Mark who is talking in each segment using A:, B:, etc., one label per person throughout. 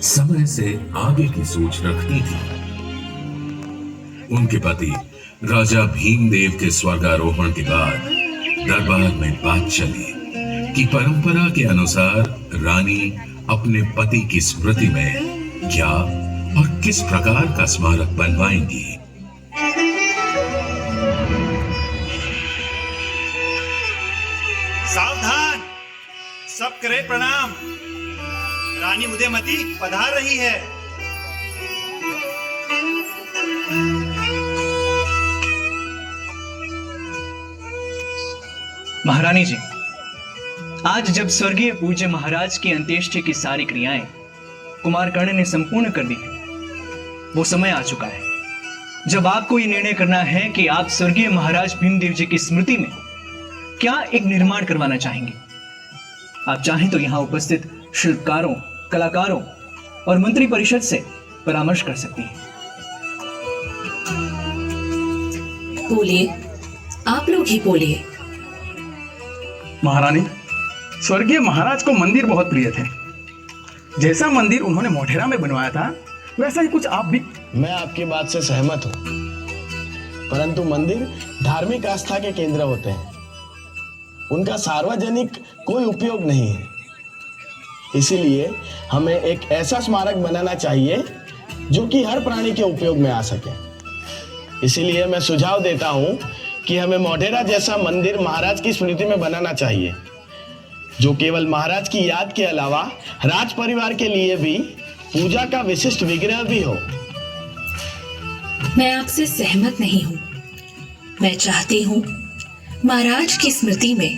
A: समय से आगे की सोच रखती थी। उनके पति राजा भीमदेव के स्वर्गारोहण के बाद दरबार में बात चली कि परंपरा के अनुसार रानी अपने पति की स्मृति में क्या और किस प्रकार का स्मारक बनवाएंगी।
B: सावधान, सब करे प्रणाम। रानी उदयमती पधार रही है।
C: महारानी जी, आज जब स्वर्गीय पूज्य महाराज की अंत्येष्टि की सारी क्रियाएं कुमारकर्ण ने संपूर्ण कर दी है, वो समय आ चुका है जब आपको ये निर्णय करना है कि आप स्वर्गीय महाराज भीमदेव जी की स्मृति में क्या एक निर्माण करवाना चाहेंगे। आप चाहें तो यहां उपस्थित शिल्पकारों, कलाकारों और मंत्री परिषद से परामर्श कर सकती हैं।
D: बोलिए, आप लोग ही बोलिए।
E: महारानी, स्वर्गीय महाराज को मंदिर बहुत प्रिय थे। जैसा मंदिर उन्होंने मोढेरा में बनवाया था वैसा ही कुछ आप भी।
F: मैं आपकी बात से सहमत हूँ, परंतु मंदिर धार्मिक आस्था के केंद्र होते हैं, उनका सार्वजनिक कोई उपयोग नहीं है। इसीलिए हमें एक ऐसा स्मारक बनाना चाहिए जो कि हर प्राणी के उपयोग में आ सके। इसीलिए मैं सुझाव देता हूँ कि हमें मोढेरा जैसा मंदिर महाराज की स्मृति में बनाना चाहिए, जो केवल महाराज की याद के अलावा राज परिवार के लिए भी पूजा का विशिष्ट विग्रह भी हो।
D: मैं आपसे सहमत नहीं हूँ। मैं चाहती हूँ महाराज की स्मृति में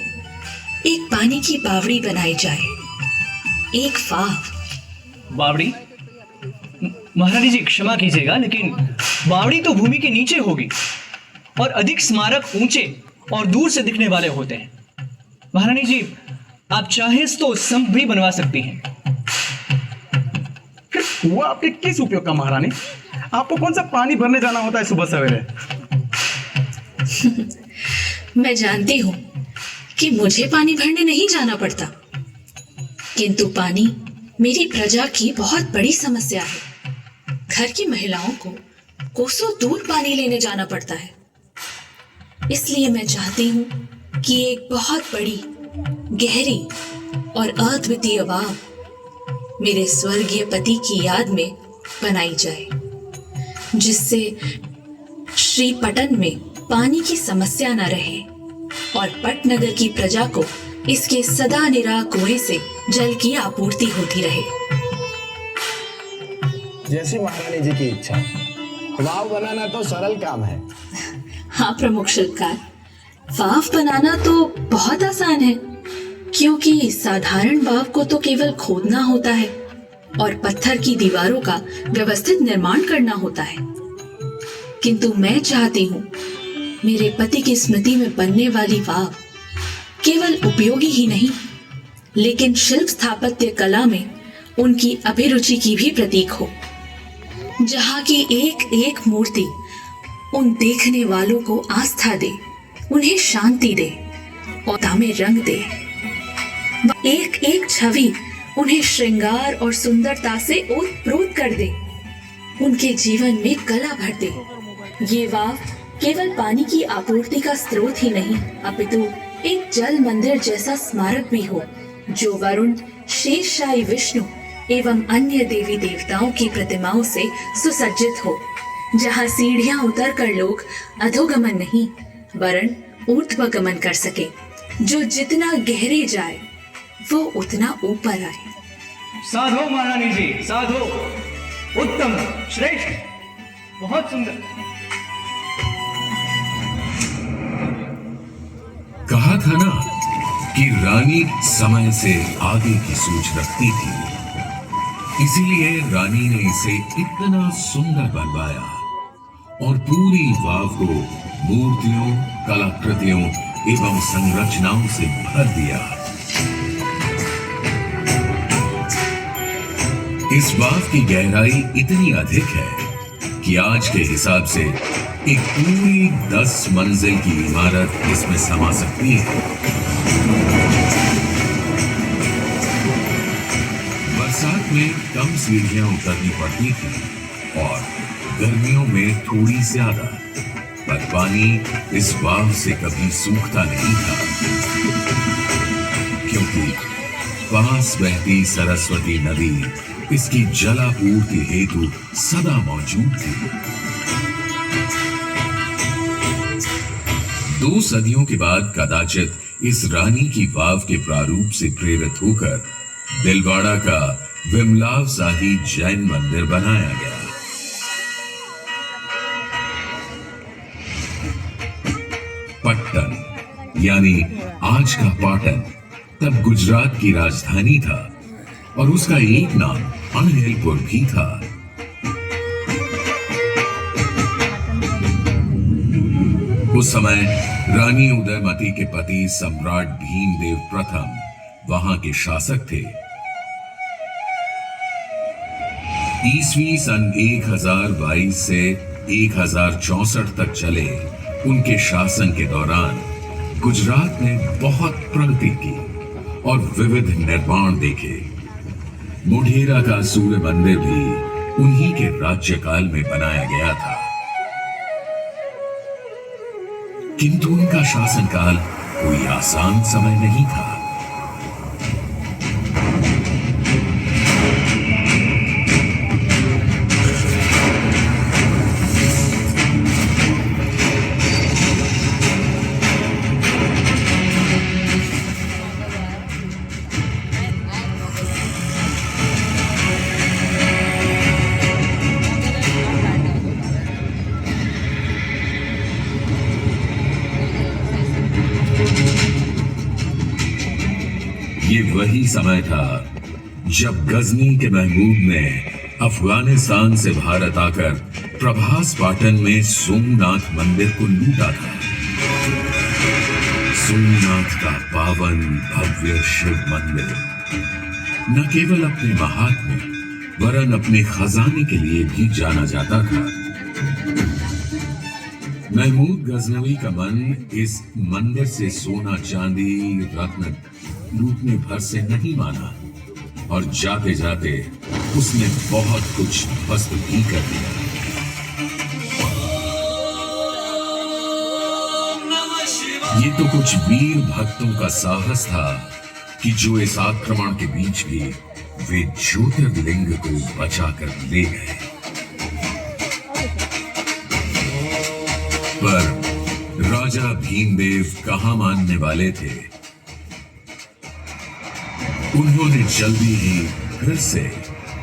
D: एक पानी की बावड़ी बनाई जाए, एक फाव।
C: बावड़ी? महारानी जी क्षमा कीजिएगा, लेकिन बावड़ी तो भूमि के नीचे होगी और अधिक स्मारक ऊंचे और दूर से दिखने वाले होते हैं। महारानी जी, आप चाहें तो स्तंभ भी बनवा सकती हैं।
E: फिर कुआं आपके किस उपयोग का महारानी? आपको कौन सा पानी भरने जाना होता है सुबह सवेरे?
D: मैं जानती हूँ कि मुझे पानी भरने नहीं जाना पड़ता, किंतु पानी मेरी प्रजा की बहुत बड़ी समस्या है। घर की महिलाओं को कोसों दूर पानी लेने जाना पड़ता है। इसलिए मैं चाहती हूँ कि एक बहुत बड़ी, गहरी और अद्वितीय वाव मेरे स्वर्गीय पति की याद में बनाई जाए, जिससे श्री पटन में पानी की समस्या न रहे और पटनगर की प्रजा को इसके सदा निराह कुएं से जल की आपूर्ति होती रहे।
F: जैसी महारानी जी की इच्छा। वाव बनाना तो सरल काम है।
D: हाँ प्रमुख शिल्पकार, वाव बनाना तो बहुत आसान है, क्योंकि साधारण वाव को तो केवल खोदना होता है और पत्थर की दीवारों का व्यवस्थित निर्माण करना होता है। किंतु मैं चाहती हूँ मेरे पति की स्मृति में बनने वाली वाव केवल उपयोगी ही नहीं, लेकिन शिल्प स्थापत्य कला में उनकी अभिरुचि की भी प्रतीक हो, जहाँ की एक एक मूर्ति उन देखने वालों को आस्था दे, उन्हें शांति दे और तामे रंग दे। एक एक छवि उन्हें श्रृंगार और सुंदरता से ओतप्रोत कर दे, उनके जीवन में कला भर दे। ये वाव केवल पानी की आपूर्ति का स्रोत ही नहीं, अपितु एक जल मंदिर जैसा स्मारक भी हो, जो वरुण, शेषशायी विष्णु एवं अन्य देवी देवताओं की प्रतिमाओं से सुसज्जित हो, जहाँ सीढ़ियां उतरकर लोग अधोगमन नहीं वरन ऊर्ध्वगमन कर सके। जो जितना गहरे जाए वो उतना ऊपर आए।
C: साधो महारानी जी, साधो। उत्तम, श्रेष्ठ, बहुत सुंदर।
A: कहा था ना कि रानी समय से आगे की सोच रखती थी, इसीलिए रानी ने इसे इतना सुंदर बनवाया और पूरी वाव को मूर्तियों, कलाकृतियों एवं संरचनाओं से भर दिया। इस वाव की गहराई इतनी अधिक है कि आज के हिसाब से एक पूरी 10 मंजिल की इमारत इसमें समा सकती है। बरसात में कम सीढ़ियां उतरनी पड़ती थी और गर्मियों में थोड़ी ज्यादा, पर पानी इस वाव से कभी सूखता नहीं था, क्योंकि पास बहती सरस्वती नदी इसकी जलापूर्ति हेतु सदा मौजूद थी। 2 सदियों के बाद कदाचित इस रानी की वाव के प्रारूप से प्रेरित होकर दिलवाड़ा का विमलाव शाही जैन मंदिर बनाया गया। पट्टन यानी आज का पाटन तब गुजरात की राजधानी था और उसका एक नाम अनहिलपुर भी था। उस समय रानी उदयमती के पति सम्राट भीमदेव प्रथम वहां के शासक थे। ईस्वी सन 1022 से 1064 तक चले उनके शासन के दौरान गुजरात ने बहुत प्रगति की और विविध निर्माण देखे। मोढेरा का सूर्य मंदिर भी उन्हीं के राज्यकाल में बनाया गया था। किंतु उनका शासनकाल कोई आसान समय नहीं था। ये वही समय था जब गजनी के महमूद ने अफगानिस्तान से भारत आकर प्रभास पाटन में सोमनाथ मंदिर को लूटा था। सोमनाथ का पावन भव्य शिव मंदिर न केवल अपने महात्म्य वरन अपने खजाने के लिए भी जाना जाता था। महमूद गजनवी का मन इस मंदिर से सोना चांदी रत्न लूटने भर से नहीं माना और जाते जाते उसने बहुत कुछ ध्वस्त भी कर दिया। ये तो कुछ वीर भक्तों का साहस था कि जो इस आक्रमण के बीच भी वे ज्योतिर्लिंग को बचाकर ले गए। पर राजा भीमदेव कहां मानने वाले थे। उन्होंने जल्दी ही फिर से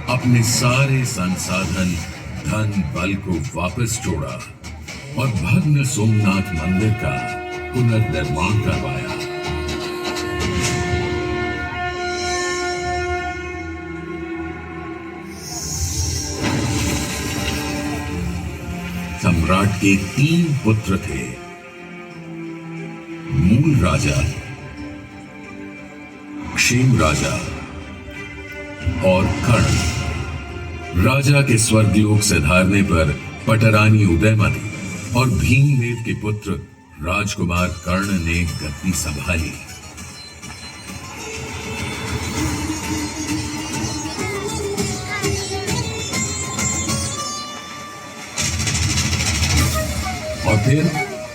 A: अपने सारे संसाधन धन बल को वापस जोड़ा और भग्न सोमनाथ मंदिर का पुनर्निर्माण करवाया। सम्राट के 3 पुत्र थे, मूल राजा, क्षेम राजा और कर्ण। राजा के स्वर्गलोक से धारने पर पटरानी उदयमती और भीमदेव के पुत्र राजकुमार कर्ण ने गद्दी संभाली। और फिर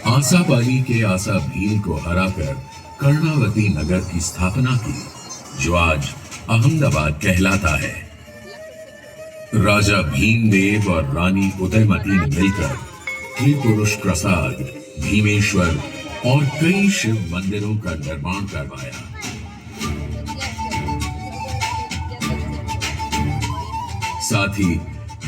A: आसापाली के आसा भील को हराकर कर्णावती नगर की स्थापना की, जो आज अहमदाबाद कहलाता है। राजा भीमदेव और रानी उदयमती ने मिलकर त्रिपुरुष प्रसाद, भीमेश्वर और कई शिव मंदिरों का निर्माण करवाया। साथ ही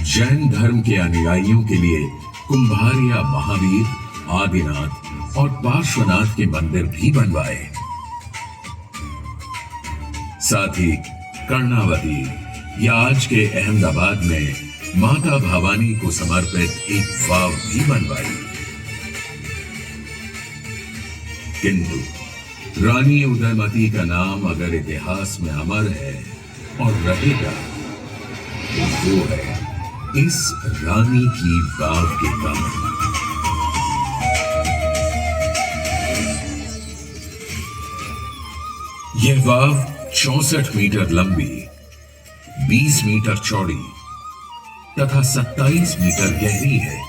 A: जैन धर्म के अनुयायियों के लिए कुंभारिया महावीर, आदिनाथ और पार्श्वनाथ के मंदिर भी बनवाए। साथ ही कर्णावती या आज के अहमदाबाद में माता भवानी को समर्पित एक वाव भी बनवाई। किंतु रानी उदयमती का नाम अगर इतिहास में अमर है और रहेगा, तो वो है इस रानी की वाव के कारण। यह वाव 64 मीटर लंबी, 20 मीटर चौड़ी तथा 27 मीटर गहरी है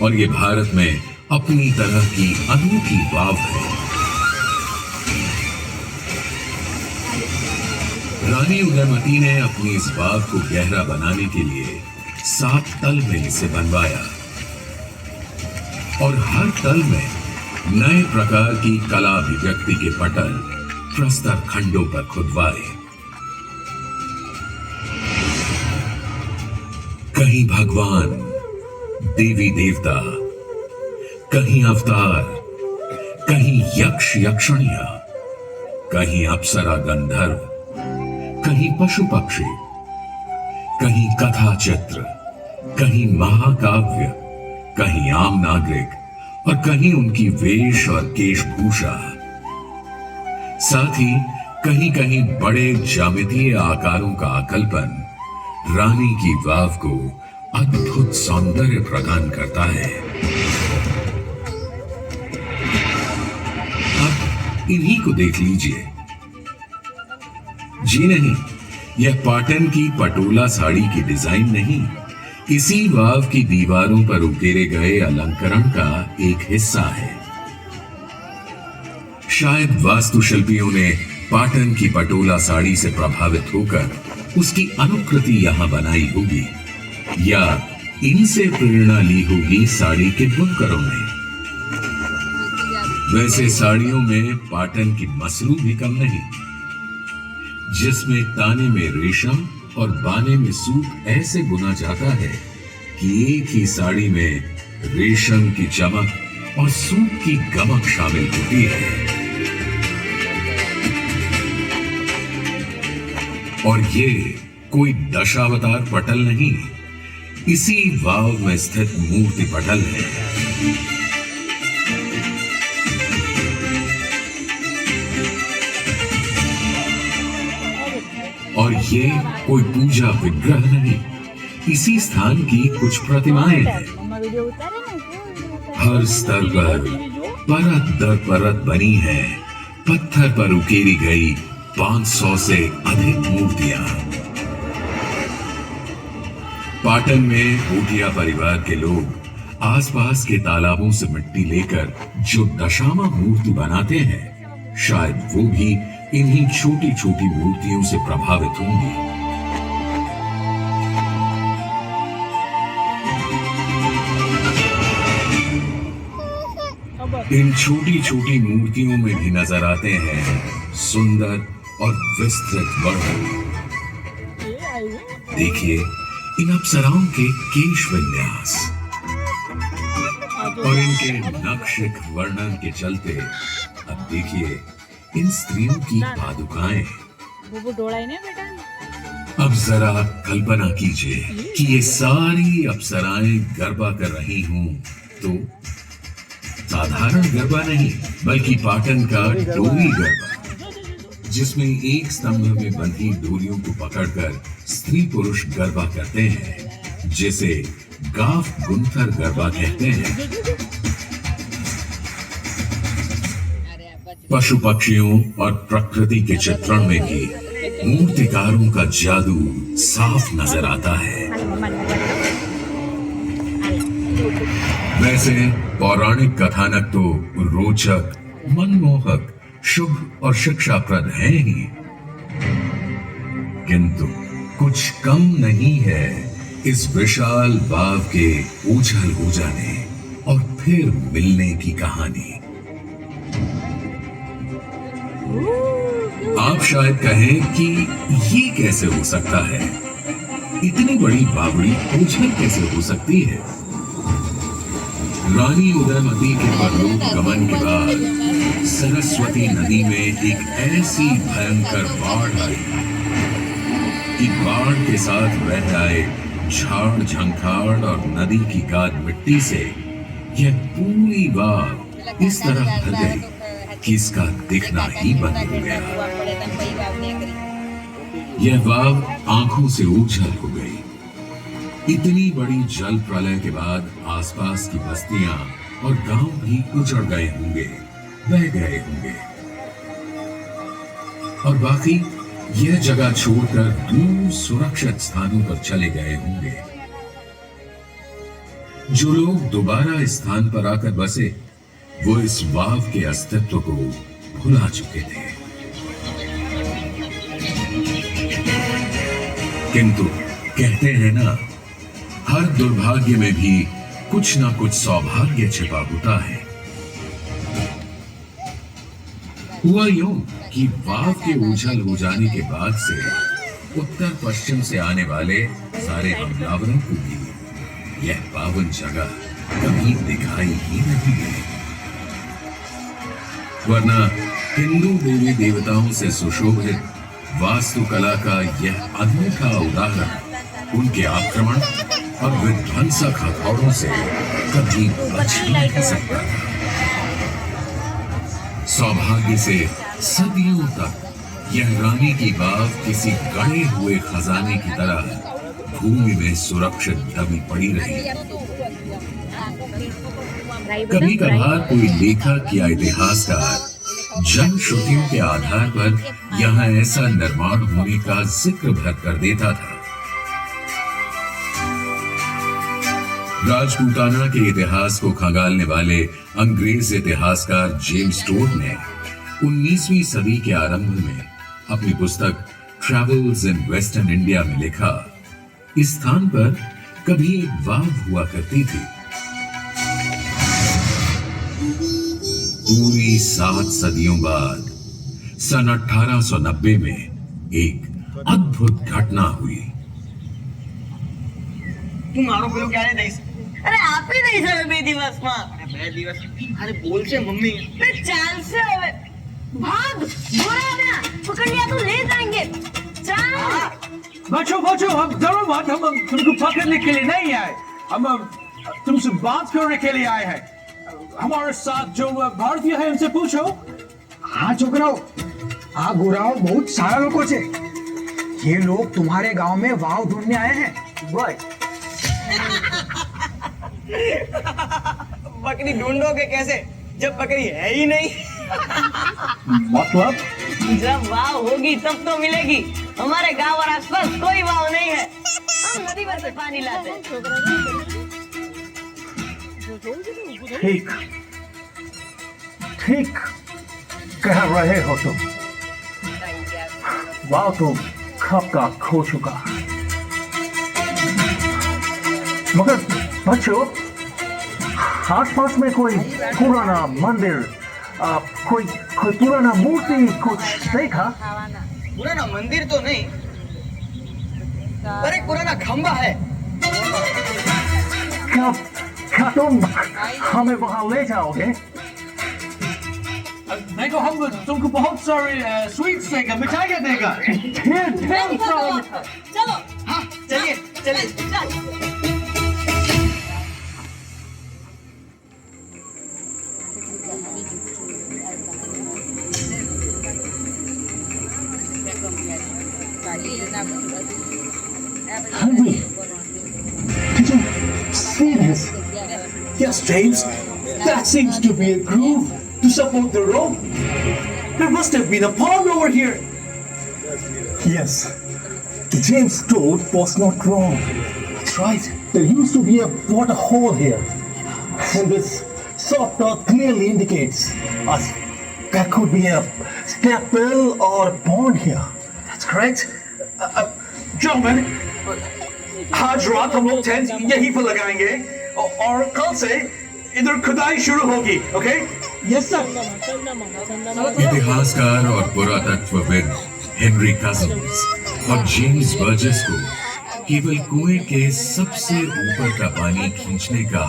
A: और ये भारत में अपनी तरह की अनूठी वाव है। रानी उदयमती ने अपनी इस वाव को गहरा बनाने के लिए 7 तल में इसे बनवाया और हर तल में नए प्रकार की कला अभिव्यक्ति के पटल प्रस्तर खंडों पर खुदवाए। कहीं भगवान, देवी देवता, कहीं अवतार, कहीं यक्ष यक्षणिया, कहीं अप्सरा गंधर्व, कहीं पशु पक्षी, कहीं कथा चित्र, कहीं महाकाव्य, कहीं आम नागरिक और कहीं उनकी वेश और केशभूषा। साथ ही कहीं कहीं बड़े ज्यामितीय आकारों का आकल्पन रानी की वाव को अद्भुत सौंदर्य प्रदान करता है। अब इन्हीं को देख लीजिए। जी नहीं, यह पाटन की पटोला साड़ी की डिजाइन नहीं, इसी वाव की दीवारों पर उकेरे गए अलंकरण का एक हिस्सा है। शायद वास्तुशिल्पियों ने पाटन की पटोला साड़ी से प्रभावित होकर उसकी अनुकृति यहां बनाई होगी या इनसे प्रेरणा ली होगी साड़ी के बुनकरों ने। वैसे साड़ियों में पाटन की मसरू भी कम नहीं, जिसमें ताने में रेशम और बाने में सूत ऐसे बुना जाता है कि एक ही साड़ी में रेशम की चमक और सूत की गमक शामिल होती है। और ये कोई दशावतार पटल नहीं, इसी वाव में स्थित मूर्ति पटल है। और ये कोई पूजा विग्रह नहीं, इसी स्थान की कुछ प्रतिमाएं हैं। हर स्तर पर परत दर परत बनी है पत्थर पर उकेरी गई 500 से अधिक मूर्तियां। पाटन में भूटिया परिवार के लोग आसपास के तालाबों से मिट्टी लेकर जो दशामा मूर्ति बनाते हैं, शायद वो भी इन्हीं छोटी छोटी मूर्तियों से प्रभावित होंगी। इन छोटी छोटी मूर्तियों में भी नजर आते हैं सुंदर और विस्तृत वर्णन। देखिए इन अप्सराओं के केश विन्यास और इनके नक्शिक वर्णन के चलते अब देखिए इन स्त्रियों की पादुकाएं। अब जरा कल्पना कीजिए कि ये सारी अप्सराएं गरबा कर रही हूं तो साधारण गरबा नहीं बल्कि पाटन का डोरी गरबा, जिसमें एक स्तंभ में बंधी डोरियों को पकड़कर स्त्री पुरुष गरबा करते हैं, जिसे गाफ गुंथर गरबा कहते हैं। पशु पक्षियों और प्रकृति के चित्रण में भी मूर्तिकारों का जादू साफ नजर आता है। वैसे पौराणिक कथानक तो रोचक, मनमोहक, शुभ और शिक्षाप्रद हैं ही, किंतु कुछ कम नहीं है इस विशाल वाव के उछल हो जाने और फिर मिलने की कहानी। आप शायद कहें कि ये कैसे हो सकता है, इतनी बड़ी बावड़ी उछल कैसे हो सकती है। रानी उदयमती के परलोक गमन के बाद सरस्वती नदी में एक ऐसी भयंकर बाढ़ आई कि बाढ़ के साथ बह आए झाड़ झंखाड़ और नदी की गाद मिट्टी से यह पूरी वाव इस तरह भर गई कि इसका दिखना ही बंद हो गया। यह वाव आंखों से ओझल हो गई। इतनी बड़ी जल प्रलय के बाद आसपास की बस्तियां और गांव भी उजड़ गए होंगे, बह गए होंगे। और बाकी यह जगह छोड़कर दूर सुरक्षित स्थानों पर चले गए होंगे। जो लोग दोबारा इस स्थान पर आकर बसे वो इस वाव के अस्तित्व को भुला चुके थे। किंतु कहते हैं ना, हर दुर्भाग्य में भी कुछ ना कुछ सौभाग्य छिपा होता है। हुआ यूं कि वाव के उछल हो जाने के बाद से उत्तर पश्चिम से आने वाले सारे हमलावरों को भी यह पावन जगह कभी दिखाई ही नहीं दी, वरना हिंदू देवी देवताओं से सुशोभित वास्तुकला का यह अनूठा उदाहरण उनके आक्रमण और विध्वंसक हथौड़ों से कभी बच ही नहीं सकता था। सौभाग्य से सदियों तक यह रानी की वाव किसी गड़े हुए खजाने की तरह भूमि में सुरक्षित दबी पड़ी रही। कभी कभार कोई लेखक या इतिहासकार जनश्रुतियों के आधार पर यहाँ ऐसा निर्माण होने का जिक्र भर कर देता था। राजपूताना के इतिहास को खंगालने वाले अंग्रेज इतिहासकार जेम्स टोड ने 19वीं सदी के आरंभ में अपनी पुस्तक ट्रैवल्स इन वेस्टर्न इंडिया में लिखा, इस स्थान पर कभी एक वाव हुआ करती थी। पूरी 7 सदियों बाद सन 1890 में एक अद्भुत घटना हुई।
G: मारो बोलो क्या है अरे आप ही नहीं सर बे दिवस में बे दिवस अरे बोल से मम्मी मैं चाल से હવે भाग बुरा ना पकड़ लिया तो ले जाएंगे चल
H: बचो बचो हम जरूर बात हम तुमको पकड़ने के लिए नहीं आए, हम तुमसे बात करने के लिए आए हैं। हमारे साथ जो भारतीय है उनसे पूछो।
E: हाँ छोकराओ, आ गोराओ बहुत सारा लोगों से ये लोग तुम्हारे गांव में वाव ढूंढने आए हैं।
G: बकरी ढूंढोगे कैसे जब बकरी है ही नहीं?
H: मतलब
G: जब वाव होगी तब तो मिलेगी। हमारे गांव और आसपास कोई वाव नहीं है, हम नदी में से पानी लाते हैं।
H: ठीक ठीक कह रहे हो तुम, वाव तो कब का खो चुका। मगर बच्चों, आसपास में कोई पुराना मंदिर, कोई पुराना मूर्ति कुछ देखा?
G: पुराना मंदिर तो नहीं, पर एक पुराना खंबा है।
H: क्या तुम हमें वहां ले जाओगे? देखो हम तुमको बहुत सारे स्वीट्स देगा, मिठाइयाँ देगा।
G: चलो हाँ चलिए चलिए।
H: Henry, did you see this? Yes, James. That seems to be a groove to support the rope. There must have been a pond over here. Yes, James Toad was not wrong. That's right. There used to be a water hole here. And this soft earth clearly indicates us there could be a step well or a pond here. That's correct. Gentlemen, आज रात हम लोग tent यहीं पर लगाएंगे और कल से इधर खुदाई शुरू होगी। ओके? Yes sir.
A: इतिहासकार और पुरातत्वविद हेनरी कजिन्स और जेम्स बर्जेस को केवल कुएं के सबसे ऊपर का पानी खींचने का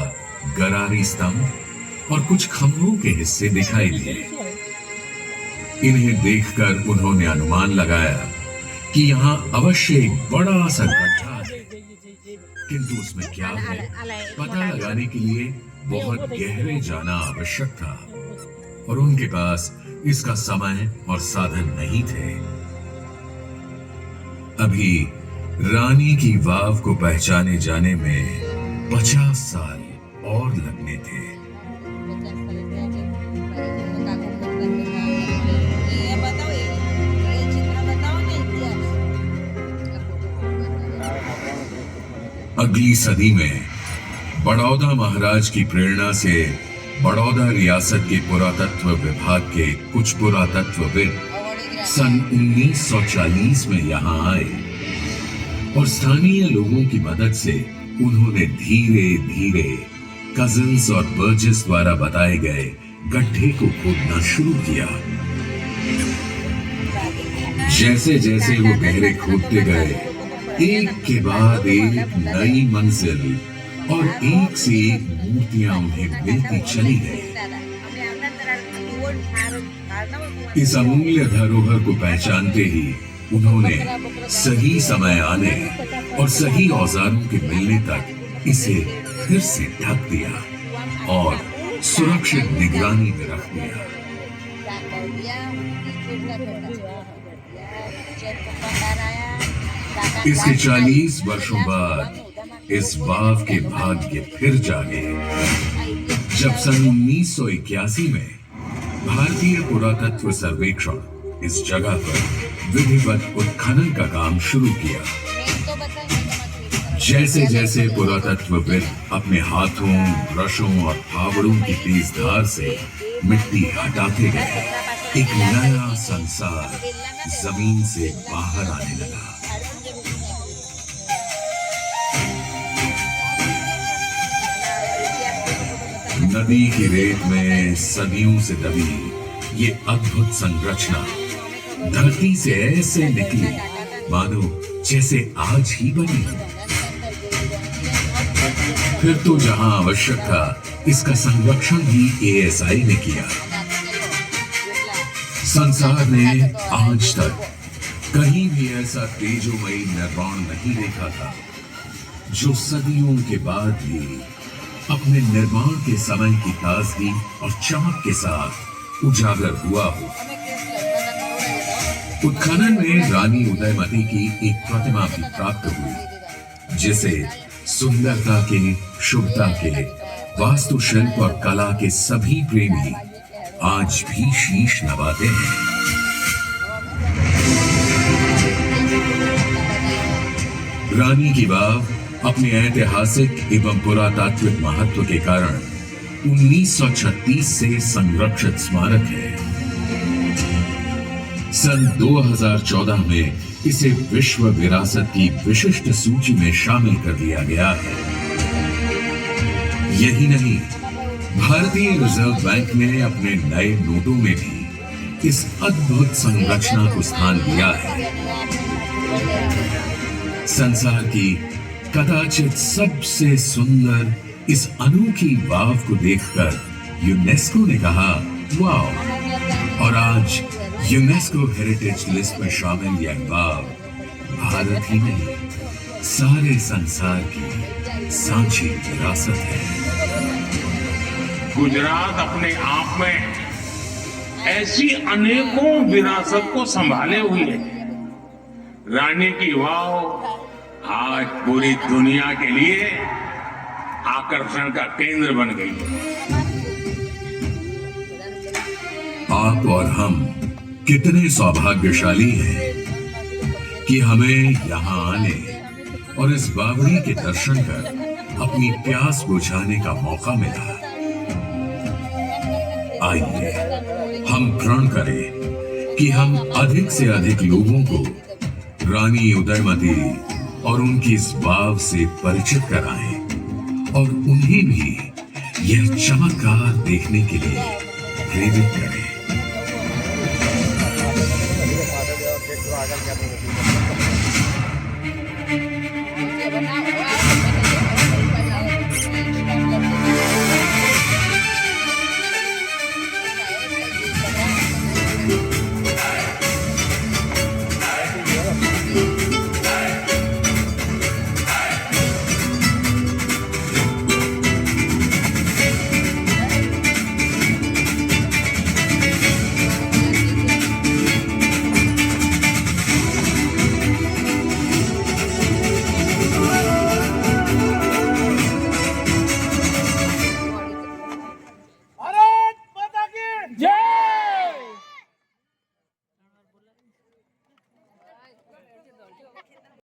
A: गरारी स्तंभ और कुछ खंभों के हिस्से दिखाई दिए। इन्हें देखकर उन्होंने अनुमान लगाया कि यहाँ अवश्य एक बड़ा सा गड्ढा है, किंतु उसमें क्या है पता लगाने के लिए बहुत गहरे जाना आवश्यक था और उनके पास इसका समय और साधन नहीं थे। अभी रानी की वाव को पहचाने जाने में 50 साल और लगने थे। अगली सदी में बड़ौदा महाराज की प्रेरणा से बड़ौदा रियासत के पुरातत्व विभाग के कुछ पुरातत्वविद सन 1940 में यहां आए और स्थानीय लोगों की मदद से उन्होंने धीरे धीरे कजिन्स और बर्जेस द्वारा बताए गए गड्ढे को खोदना शुरू किया। जैसे जैसे वो गहरे खोदते गए, एक के बाद एक नई मंजिल और एक से एक मूर्तियां उन्हें मिलती चली गई। इस अमूल्य धरोहर को पहचानते ही उन्होंने सही समय आने और सही औजारों के मिलने तक इसे फिर से ढक दिया और सुरक्षित निगरानी में रख दिया। इसके 40 वर्षों बाद इस बाव के भाग्य फिर जागे जब सन 1981 में भारतीय पुरातत्व सर्वेक्षण इस जगह पर विधिवत उत्खनन का काम शुरू किया। जैसे जैसे पुरातत्वविद अपने हाथों, ब्रशों और फावड़ों की तेज धार से मिट्टी हटाते गए, एक नया संसार जमीन से बाहर आने लगा। नदी की रेत में सदियों से दबी ये अद्भुत संरचना धरती से ऐसे निकली मानो जैसे आज ही बनी। फिर तो जहां आवश्यक था इसका संरक्षण भी एएसआई ने किया। संसार ने आज तक कहीं भी ऐसा तेजोमयी निर्माण नहीं देखा था जो सदियों के बाद भी अपने निर्माण के समय की ताजगी और चमक के साथ उजागर हुआ हो। उत्खनन में रानी उदयमती की एक प्रतिमा भी प्राप्त हुई जिसे सुंदरता के, शुभता के, वास्तुशिल्प और कला के सभी प्रेमी आज भी शीश नवाते हैं। रानी की वाव अपने ऐतिहासिक एवं पुरातात्विक महत्व के कारण 1936 से संरक्षित स्मारक है। सन 2014 में इसे विश्व विरासत की विशिष्ट सूची में शामिल कर दिया गया है। यही नहीं, भारतीय रिजर्व बैंक ने अपने नए नोटों में भी इस अद्भुत संरचना को स्थान दिया है। संसार की कदाचित सबसे सुंदर इस अनोखी वाव को देखकर यूनेस्को ने कहा वाव, और आज यूनेस्को हेरिटेज लिस्ट में शामिल यह वाव भारत ही नहीं सारे संसार की सांची विरासत है।
I: गुजरात अपने आप में ऐसी अनेकों विरासत को संभाले हुए है। रानी की वाव आज पूरी दुनिया के लिए आकर्षण का केंद्र बन गई है।
A: आप और हम कितने सौभाग्यशाली हैं कि हमें यहाँ आने और इस बावड़ी के दर्शन कर अपनी प्यास बुझाने का मौका मिला। आइए हम प्रण करें कि हम अधिक से अधिक लोगों को रानी उदयमती और उनकी इस वाव से परिचित कराएं और उन्हें भी यह चमत्कार देखने के लिए प्रेरित करें।